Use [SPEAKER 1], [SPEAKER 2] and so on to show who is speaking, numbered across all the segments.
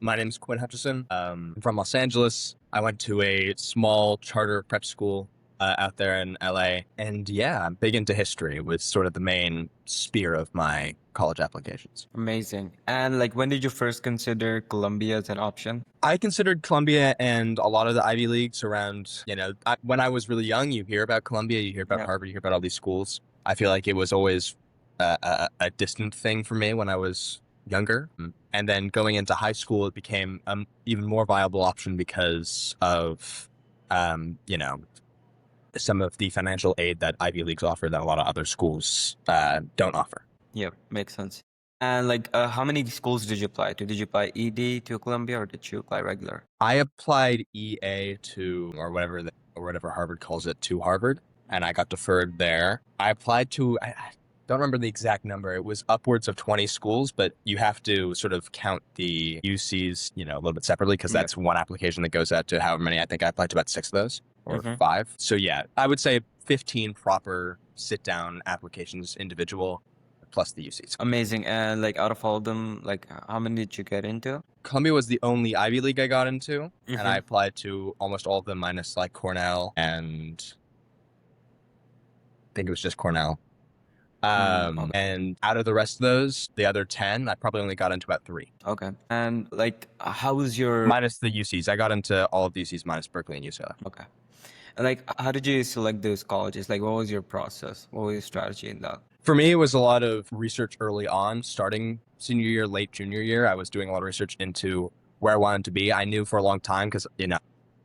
[SPEAKER 1] My name's Quinn Hutchison. I'm from Los Angeles. I went to a small charter prep school out there in LA. And yeah, I'm big into history. It was sort of the main sphere of my college applications.
[SPEAKER 2] Amazing. And like, when did you first consider Colombia as an option?
[SPEAKER 1] I considered Columbia and a lot of the Ivy Leagues around, when I was really young, you hear about Columbia, you hear about
[SPEAKER 2] Yeah.
[SPEAKER 1] Harvard, you hear about all these schools. I feel like it was always a distant thing for me when I was younger. And then going into high school, it became an even more viable option because of, some of the financial aid that Ivy Leagues offer that a lot of other schools don't offer.
[SPEAKER 2] Yeah, makes sense. And like, how many schools did you apply to? Did you apply ED to Columbia or did you apply regular?
[SPEAKER 1] I applied EA to, or whatever Harvard calls it, to Harvard, and I got deferred there. I applied to, I don't remember the exact number. It was upwards of 20 schools, but you have to sort of count the UCs, a little bit separately because
[SPEAKER 2] Yeah.
[SPEAKER 1] that's one application that goes out to however many. I think I applied to about 6 of those or
[SPEAKER 2] Mhm.
[SPEAKER 1] 5. So yeah, I would say 15 proper sit-down applications individual plus the UCs.
[SPEAKER 2] Amazing. And like, out of all of them, like, how many did you get into?
[SPEAKER 1] Columbia was the only Ivy League I got into, and I
[SPEAKER 2] Mhm.
[SPEAKER 1] applied to almost all of them minus like Cornell and I think it was just Cornell.
[SPEAKER 2] Okay.
[SPEAKER 1] And out of the rest of those, the other 10, I probably only got into about 3.
[SPEAKER 2] Okay. And like, how was your
[SPEAKER 1] Minus the UCs. I got into all of the UCs minus Berkeley and UCLA.
[SPEAKER 2] okay? And like, how did you select those colleges? Like, what was your process? What was your strategy in that?
[SPEAKER 1] For me, it was a lot of research early on, starting senior year, late junior year. I was doing a lot of research into where I wanted to be. I knew for a long time because,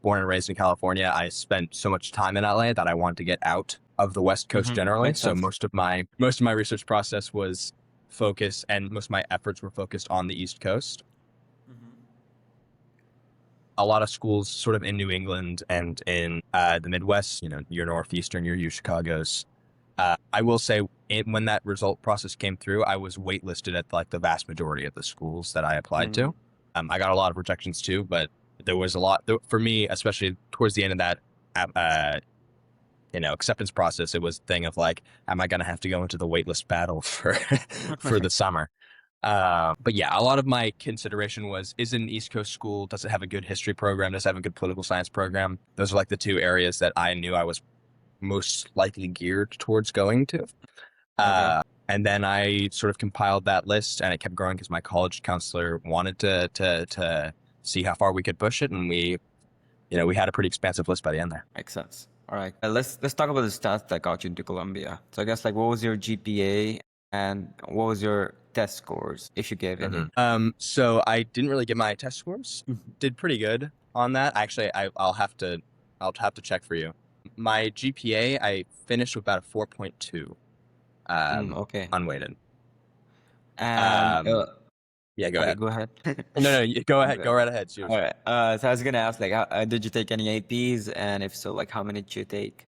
[SPEAKER 1] born and raised in California, I spent so much time in LA that I wanted to get out of the West Coast generally.
[SPEAKER 2] Makes
[SPEAKER 1] So
[SPEAKER 2] sense.
[SPEAKER 1] most of my research process was focused, and most of my efforts were focused on the East Coast. A lot of schools sort of in New England and in the Midwest, your Northeastern, your Chicago's. I will say when that result process came through, I was waitlisted at like the vast majority of the schools that I applied to. I got a lot of rejections too, but there was a lot for me, especially towards the end of that, acceptance process. It was a thing of like, am I going to have to go into the waitlist battle for the summer? But yeah, a lot of my consideration was, is it an East Coast school? Does it have a good history program? Does it have a good political science program? Those are like the 2 areas that I knew I was most likely geared towards going to.
[SPEAKER 2] Okay.
[SPEAKER 1] And then I sort of compiled that list, and it kept growing because my college counselor wanted to see how far we could push it, and we had a pretty expansive list by the end there.
[SPEAKER 2] Makes sense. All right. Let's talk about the stats that got you into Columbia. So I guess like, what was your GPA and what was your test scores, if you gave any?
[SPEAKER 1] So I didn't really get my test scores. Did pretty good on that. Actually, I'll have to check for you. My GPA, I finished with about a 4.2,
[SPEAKER 2] Okay.
[SPEAKER 1] unweighted.
[SPEAKER 2] And
[SPEAKER 1] Yeah, go
[SPEAKER 2] okay,
[SPEAKER 1] ahead.
[SPEAKER 2] go ahead.
[SPEAKER 1] No, go ahead.
[SPEAKER 2] Okay.
[SPEAKER 1] Go right ahead. Seriously.
[SPEAKER 2] All right. So I was gonna ask, like, did you take any APs, and if so, like, how many did you take?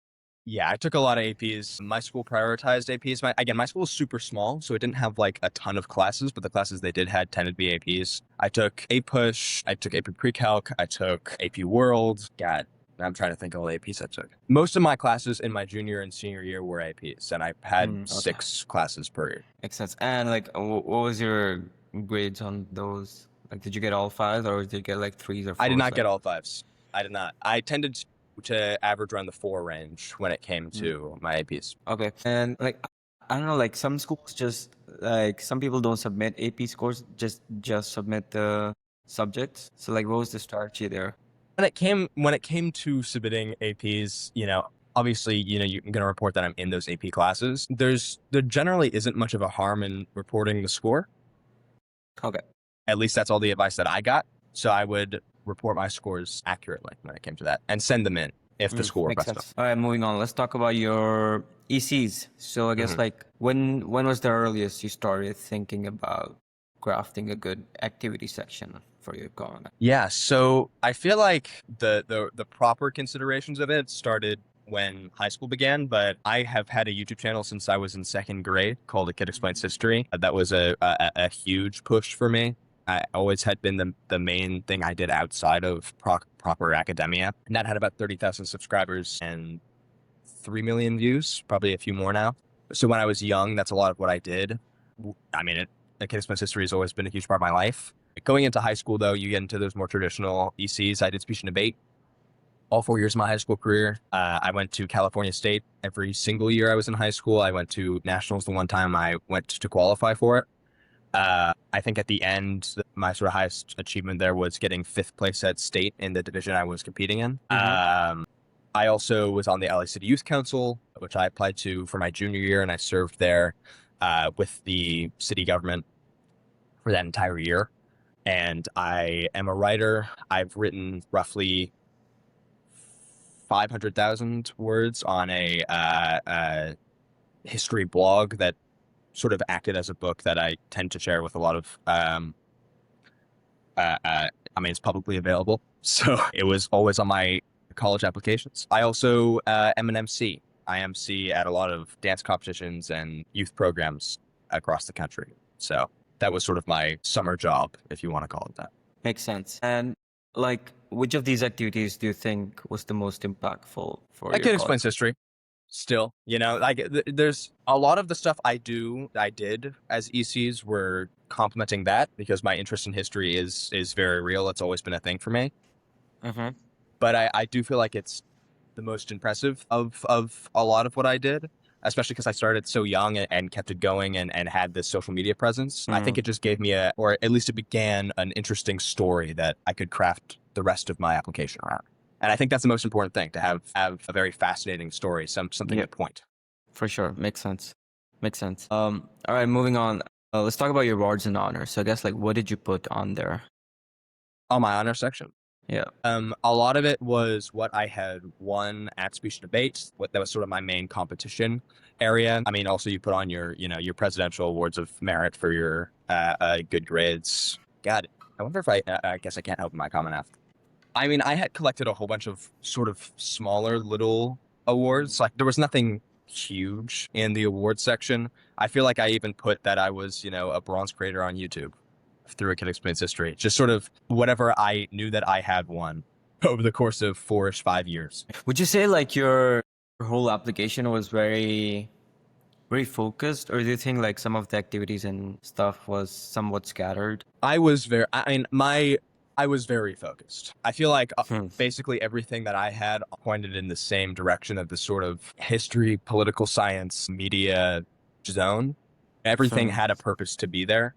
[SPEAKER 1] Yeah, I took a lot of APs. My school prioritized APs. My school is super small, so it didn't have like a ton of classes, but the classes they did had tended to be APs. I took APUSH, I took AP Pre-Calc, I took AP World. God, I'm trying to think of all the APs I took. Most of my classes in my junior and senior year were APs, and I had
[SPEAKER 2] Okay.
[SPEAKER 1] 6 classes per year.
[SPEAKER 2] Makes sense. And like, what was your grades on those? Like, did you get all 5s, or did you get like 3s or 4s?
[SPEAKER 1] I did not
[SPEAKER 2] like?
[SPEAKER 1] get all 5s. I did not. I tended to average around the 4 range when it came to my APs.
[SPEAKER 2] Okay. And like, I don't know, like some schools just like some people don't submit AP scores, just submit the subjects. So like, what was the strategy there?
[SPEAKER 1] When it came to submitting APs, obviously, you're going to report that I'm in those AP classes. There generally isn't much of a harm in reporting the score.
[SPEAKER 2] Okay.
[SPEAKER 1] At least that's all the advice that I got. So I would report my scores accurately when it came to that and send them in if the school
[SPEAKER 2] Makes
[SPEAKER 1] requested them.
[SPEAKER 2] sense. All right, moving on. Let's talk about your ECs. So I guess like, when was the earliest you started thinking about crafting a good activity section for your con?
[SPEAKER 1] Yeah, so I feel like the proper considerations of it started when high school began, but I have had a YouTube channel since I was in 2nd grade called A Kid Explains History. That was a huge push for me. I always had been the main thing I did outside of proper academia, and that had about 30,000 subscribers and 3 million views, probably a few more now. So when I was young, that's a lot of what I did. I mean, A Kid Explains History has always been a huge part of my life. Going into high school, though, you get into those more traditional ECs. I did speech and debate all 4 years of my high school career. I went to California State every single year I was in high school. I went to nationals the one time I went to qualify for it. I think at the end, my sort of highest achievement there was getting 5th place at state in the division I was competing in. I also was on the LA City Youth Council, which I applied to for my junior year, and I served there with the city government for that entire year. And I am a writer. I've written roughly 500,000 words on a history blog that sort of acted as a book that I tend to share with a lot of, I mean, it's publicly available. So it was always on my college applications. I also am an MC. I MC at a lot of dance competitions and youth programs across the country. So that was sort of my summer job, if you want to call it that.
[SPEAKER 2] Makes sense. And like, which of these activities do you think was the most impactful for
[SPEAKER 1] I
[SPEAKER 2] your
[SPEAKER 1] can explain
[SPEAKER 2] college?
[SPEAKER 1] history still, like there's a lot of the stuff I did as ECs were complementing that because my interest in history is very real. It's always been a thing for me.
[SPEAKER 2] Mm-hmm.
[SPEAKER 1] But I do feel like it's the most impressive of a lot of what I did, especially because I started so young and kept it going and had this social media presence. I think it just gave me or at least it began an interesting story that I could craft the rest of my application around. And I think that's the most important thing, to have a very fascinating story, something to point.
[SPEAKER 2] For sure. Makes sense. Makes sense. All right, moving on. Let's talk about your awards and honors. So I guess like what did you put on there?
[SPEAKER 1] On my honor section.
[SPEAKER 2] Yeah.
[SPEAKER 1] A lot of it was what I had won at speech and debate. That was sort of my main competition area. I mean, also you put on your presidential awards of merit for your good grades. God, I wonder if I guess I can't help my comment after. I mean, I had collected a whole bunch of sort of smaller little awards. Like there was nothing huge in the awards section. I feel like I even put that I was, a bronze creator on YouTube through A Kid Explains History. Just sort of whatever I knew that I had won over the course of 4-ish, 5 years.
[SPEAKER 2] Would you say like your whole application was very, very focused, or do you think like some of the activities and stuff was somewhat scattered?
[SPEAKER 1] I was very focused. I feel like basically everything that I had pointed in the same direction of the sort of history, political science, media zone. Everything had a purpose to be there.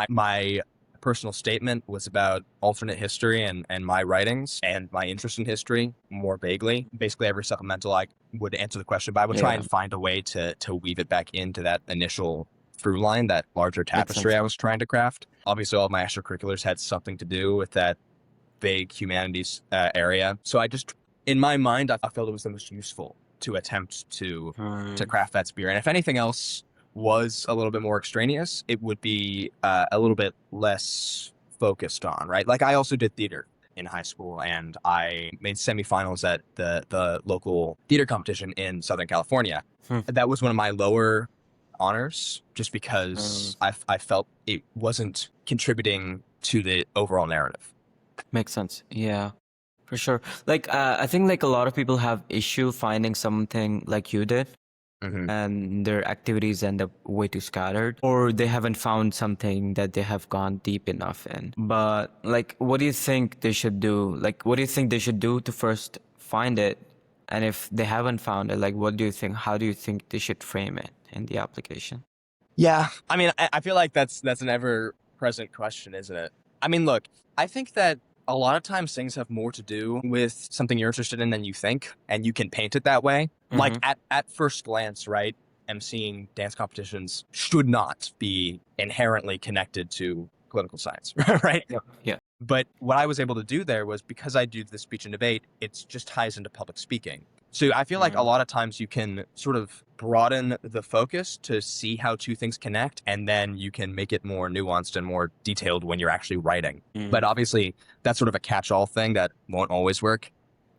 [SPEAKER 1] My personal statement was about alternate history and my writings and my interest in history more vaguely. Basically, every supplemental I would answer the question, but I would try and find a way to weave it back into that initial through line, that larger tapestry I was trying to craft. Obviously, all of my extracurriculars had something to do with that vague humanities area. So I just, in my mind, I felt it was the most useful to attempt to craft that spear. And if anything else was a little bit more extraneous, it would be a little bit less focused on, right? Like I also did theater in high school, and I made semifinals at the local theater competition in Southern California. That was one of my lower honors, just because I felt it wasn't contributing to the overall narrative.
[SPEAKER 2] Makes sense. Yeah, for sure. Like I think like a lot of people have issue finding something like you did. And their activities end up way too scattered, or they haven't found something that they have gone deep enough in. But like, what do you think they should do? Like, what do you think they should do to first find it? And if they haven't found it, like, what do you think? How do you think they should frame it in the application?
[SPEAKER 1] Yeah, I mean, I feel like that's an ever-present question, isn't it? I mean, look, I think that a lot of times things have more to do with something you're interested in than you think, and you can paint it that way. Like at first glance, right? emceeing dance competitions should not be inherently connected to political science, right?
[SPEAKER 2] Yeah.
[SPEAKER 1] But what I was able to do there was, because I do the speech and debate, it just ties into public speaking. So I feel like a lot of times you can sort of broaden the focus to see how two things connect, and then you can make it more nuanced and more detailed when you're actually writing. But obviously, that's sort of a catch-all thing that won't always work.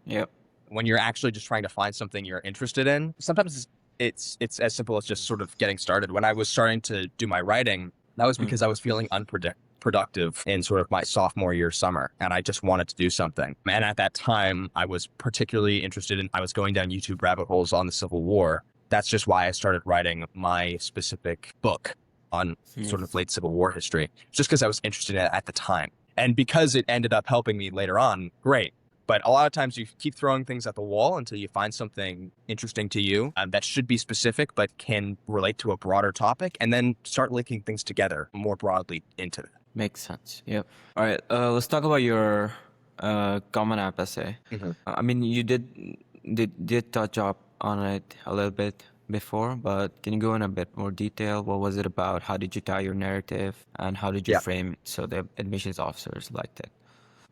[SPEAKER 2] Yep.
[SPEAKER 1] When you're actually just trying to find something you're interested in, sometimes it's as simple as just sort of getting started. When I was starting to do my writing, that was because I was feeling unproductive in sort of my sophomore year summer, and I just wanted to do something. And at that time, I was particularly interested in, I was going down YouTube rabbit holes on the Civil War. That's just why I started writing my specific book on
[SPEAKER 2] Hmm.
[SPEAKER 1] sort of late Civil War history, just because I was interested in it at the time. And because it ended up helping me later on, great. But a lot of times you keep throwing things at the wall until you find something interesting to you that should be specific but can relate to a broader topic, and then start linking things together more broadly into it.
[SPEAKER 2] Makes sense. Yep. All right. Let's talk about your Common App essay. I mean, you did touch up on it a little bit before, but can you go in a bit more detail? What was it about? How did you tie your narrative, and how did you
[SPEAKER 1] Yeah.
[SPEAKER 2] frame it so the admissions officers liked it?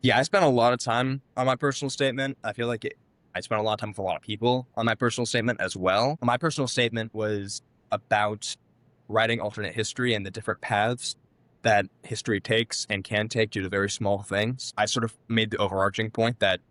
[SPEAKER 1] Yeah, I spent a lot of time on my personal statement. I feel like I spent a lot of time with a lot of people on my personal statement as well. My personal statement was about writing alternate history and the different paths that history takes and can take due to very small things. I sort of made the overarching point that,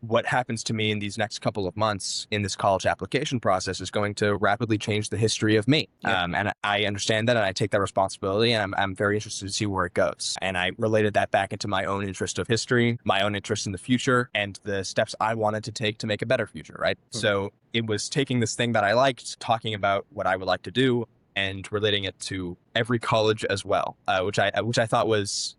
[SPEAKER 1] what happens to me in these next couple of months in this college application process is going to rapidly change the history of me.
[SPEAKER 2] Yeah.
[SPEAKER 1] And I understand that, and I take that responsibility, and I'm very interested to see where it goes. And I related that back into my own interest of history, my own interest in the future, and the steps I wanted to take to make a better future, right? So it was taking this thing that I liked, talking about what I would like to do, and relating it to every college as well, which I thought was,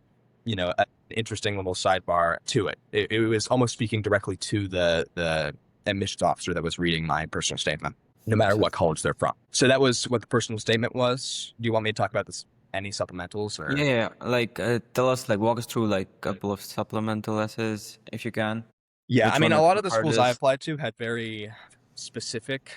[SPEAKER 1] an interesting little sidebar to it. It was almost speaking directly to the admissions officer that was reading my personal statement, no matter what college they're from. So that was what the personal statement was. Do you want me to talk about this? Any supplementals or?
[SPEAKER 2] Yeah. Like, tell us, like, walk us through like a couple of supplemental essays if you can.
[SPEAKER 1] Yeah, I
[SPEAKER 2] Which
[SPEAKER 1] mean,
[SPEAKER 2] one
[SPEAKER 1] a
[SPEAKER 2] is
[SPEAKER 1] lot
[SPEAKER 2] the
[SPEAKER 1] of the schools I
[SPEAKER 2] hardest?
[SPEAKER 1] applied to had very specific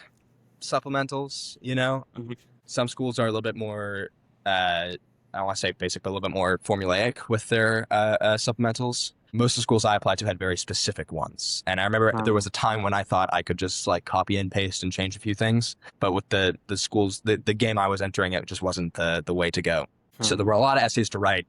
[SPEAKER 1] supplementals,
[SPEAKER 2] Mhm.
[SPEAKER 1] Some schools are a little bit more, I don't want to say basic, but a little bit more formulaic with their supplementals. Most of the schools I applied to had very specific ones. And I remember there was a time when I thought I could just like copy and paste and change a few things. But with the schools, the game I was entering, it just wasn't the way to go. So there were a lot of essays to write,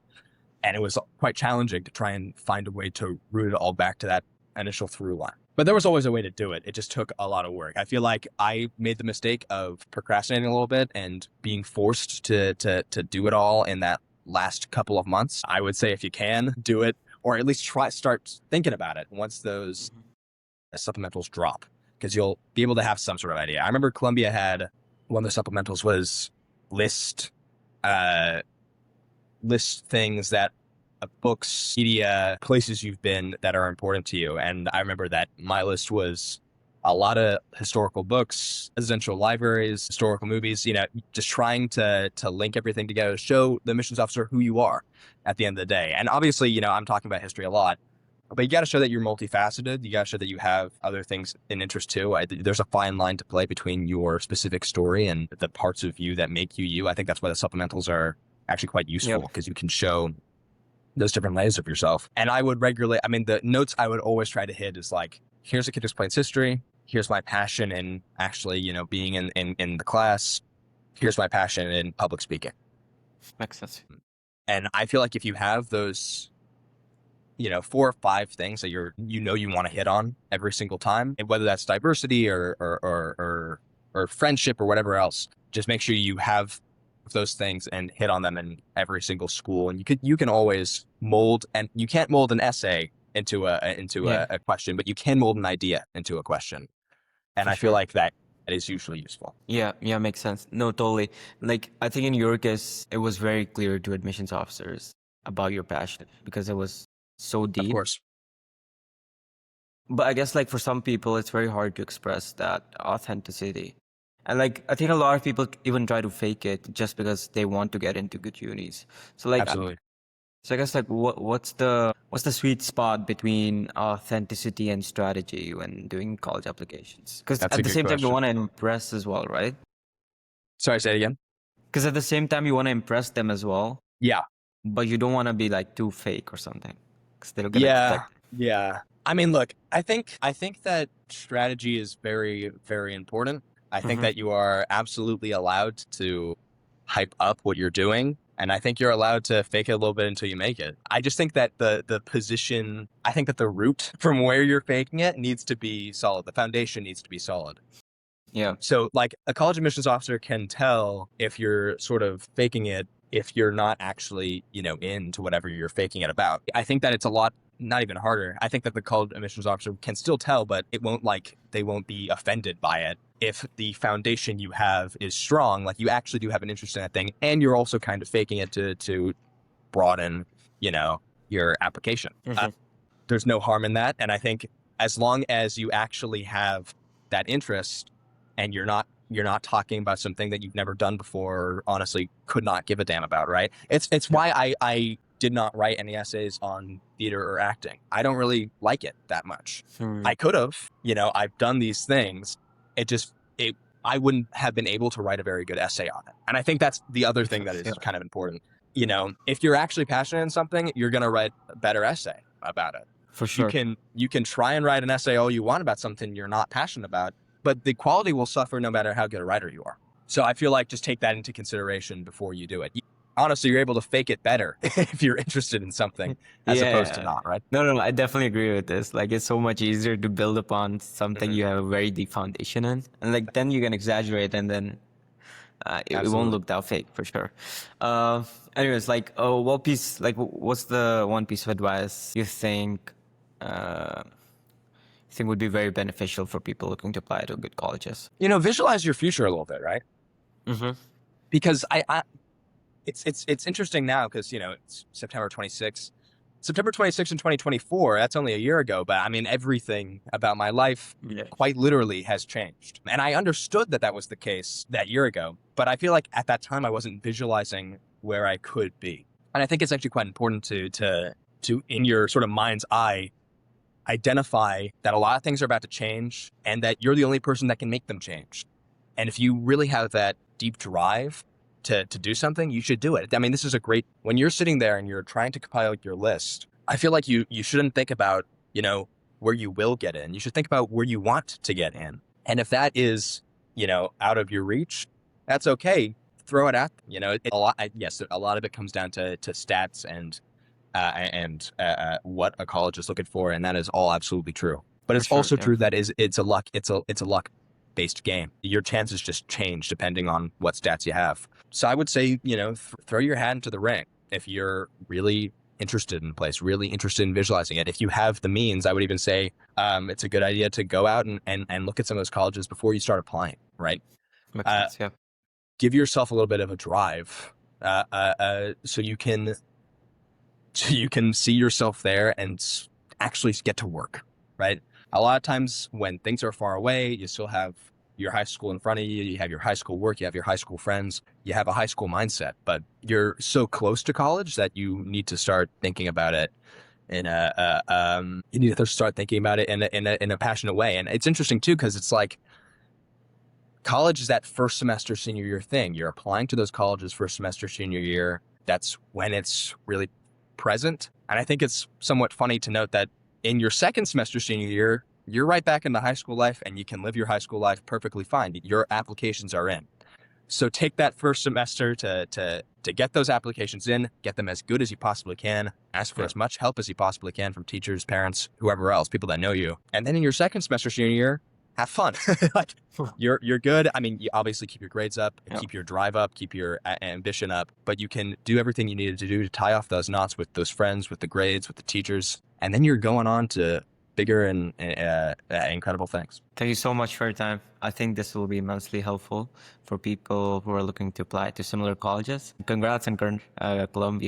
[SPEAKER 1] and it was quite challenging to try and find a way to root it all back to that initial through line. But there was always a way to do it. It just took a lot of work. I feel like I made the mistake of procrastinating a little bit and being forced to do it all in that last couple of months. I would say if you can, do it, or at least start thinking about it once those supplementals drop, because you'll be able to have some sort of idea. I remember Columbia had one of the supplementals was list things that books, media, places you've been that are important to you. And I remember that my list was a lot of historical books, residential libraries, historical movies, just trying to link everything together, show the admissions officer who you are at the end of the day. And obviously, I'm talking about history a lot, but you got to show that you're multifaceted. You got to show that you have other things in interest too. There's a fine line to play between your specific story and the parts of you that make you you. I think that's why the supplementals are actually quite useful, because you can show those different layers of yourself. And I would regularly, the notes I would always try to hit is like, here's a kid who explains history. Here's my passion in actually, being in the class. Here's my passion in public speaking.
[SPEAKER 2] Makes sense.
[SPEAKER 1] And I feel like if you have those, 4 or 5 things that you want to hit on every single time, and whether that's diversity or friendship or whatever else, just make sure you have those things and hit on them in every single school. And you can always mold, and you can't mold an essay into a question, but you can mold an idea into a question. And
[SPEAKER 2] For
[SPEAKER 1] I feel
[SPEAKER 2] sure.
[SPEAKER 1] like that is usually useful.
[SPEAKER 2] Yeah, makes sense. No, totally. Like, I think in your case, it was very clear to admissions officers about your passion because it was so
[SPEAKER 1] Of
[SPEAKER 2] deep.
[SPEAKER 1] course.
[SPEAKER 2] But I guess, like, for some people, it's very hard to express that authenticity. And, like, I think a lot of people even try to fake it just because they want to get into good unis. So, like,
[SPEAKER 1] Absolutely.
[SPEAKER 2] so I guess, like, what's the sweet spot between authenticity and strategy when doing college applications? Because
[SPEAKER 1] That's
[SPEAKER 2] at
[SPEAKER 1] a
[SPEAKER 2] the
[SPEAKER 1] good
[SPEAKER 2] same time, you
[SPEAKER 1] question.
[SPEAKER 2] want to impress as well, right?
[SPEAKER 1] Sorry, say it again.
[SPEAKER 2] Because at the same time, you want to impress them as well,
[SPEAKER 1] Yeah.
[SPEAKER 2] but you don't want to be like too fake or something, because they're gonna
[SPEAKER 1] Yeah.
[SPEAKER 2] expect.
[SPEAKER 1] Yeah. Look, I think that strategy is very, very important. I think that you are absolutely allowed to hype up what you're doing. And I think you're allowed to fake it a little bit until you make it. I just think that the position, I think that the route from where you're faking it needs to be solid. The foundation needs to be solid.
[SPEAKER 2] Yeah.
[SPEAKER 1] So like a college admissions officer can tell if you're sort of faking it, if you're not actually, into whatever you're faking it about. I think that it's a lot not even harder. I think that the college admissions officer can still tell, but they won't be offended by it if the foundation you have is strong. Like you actually do have an interest in that thing, and you're also kind of faking it to broaden, your application.
[SPEAKER 2] Mm-hmm.
[SPEAKER 1] There's no harm in that, and I think as long as you actually have that interest, and you're not talking about something that you've never done before, or honestly could not give a damn about, right? It's why I did not write any essays on theater or acting. I don't really like it that much. I could have, I've done these things. I wouldn't have been able to write a very good essay on it. And I think that's the other thing that is kind of important. If you're actually passionate in something, you're going to write a better essay about it.
[SPEAKER 2] For sure.
[SPEAKER 1] You can try and write an essay all you want about something you're not passionate about, but the quality will suffer no matter how good a writer you are. So I feel like just take that into consideration before you do it. Honestly, you're able to fake it better if you're interested in something as opposed to not, right?
[SPEAKER 2] No, I definitely agree with this. Like, it's so much easier to build upon something you have a very deep foundation in. And like, then you can exaggerate and then it won't look that fake for sure. Anyways, like, what's the one piece of advice you think would be very beneficial for people looking to apply to good colleges?
[SPEAKER 1] Visualize your future a little bit, right?
[SPEAKER 2] Mm-hmm.
[SPEAKER 1] Because it's interesting now because, it's September 26th. September 26th in 2024, that's only a year ago, but I mean, everything about my life quite literally has changed. And I understood that was the case that year ago, but I feel like at that time I wasn't visualizing where I could be. And I think it's actually quite important to in your sort of mind's eye, identify that a lot of things are about to change and that you're the only person that can make them change. And if you really have that deep drive to do something, you should do it. I mean, this is when you're sitting there and you're trying to compile your list, I feel like you shouldn't think about, where you will get in. You should think about where you want to get in. And if that is, out of your reach, that's okay. Throw it out. A lot of it comes down to stats and what a college is looking for. And that is all absolutely true. But it's also true that it's a luck based game. Your chances just change depending on what stats you have. So I would say, throw your hat into the ring if you're really interested in a place, really interested in visualizing it. If you have the means, I would even say it's a good idea to go out and look at some of those colleges before you start applying, right?
[SPEAKER 2] Makes sense, yeah.
[SPEAKER 1] Give yourself a little bit of a drive so you can see yourself there and actually get to work, right? A lot of times when things are far away, you still have your high school in front of you, you have your high school work, you have your high school friends, you have a high school mindset, but you're so close to college that you need to start thinking about it in a passionate way. And it's interesting too, because it's like college is that first semester, senior year thing. You're applying to those colleges first semester, senior year. That's when it's really present. And I think it's somewhat funny to note that in your second semester, senior year, you're right back into high school life and you can live your high school life perfectly fine. Your applications are in. So take that first semester to get those applications in, get them as good as you possibly can, ask for as much help as you possibly can from teachers, parents, whoever else, people that know you. And then in your second semester, senior year, have fun. Like you're good. I mean, you obviously keep your grades up, keep your drive up, keep your ambition up, but you can do everything you needed to do to tie off those knots with those friends, with the grades, with the teachers. And then you're going on to bigger and incredible things.
[SPEAKER 2] Thank you so much for your time. I think this will be immensely helpful for people who are looking to apply to similar colleges. Congrats on Columbia.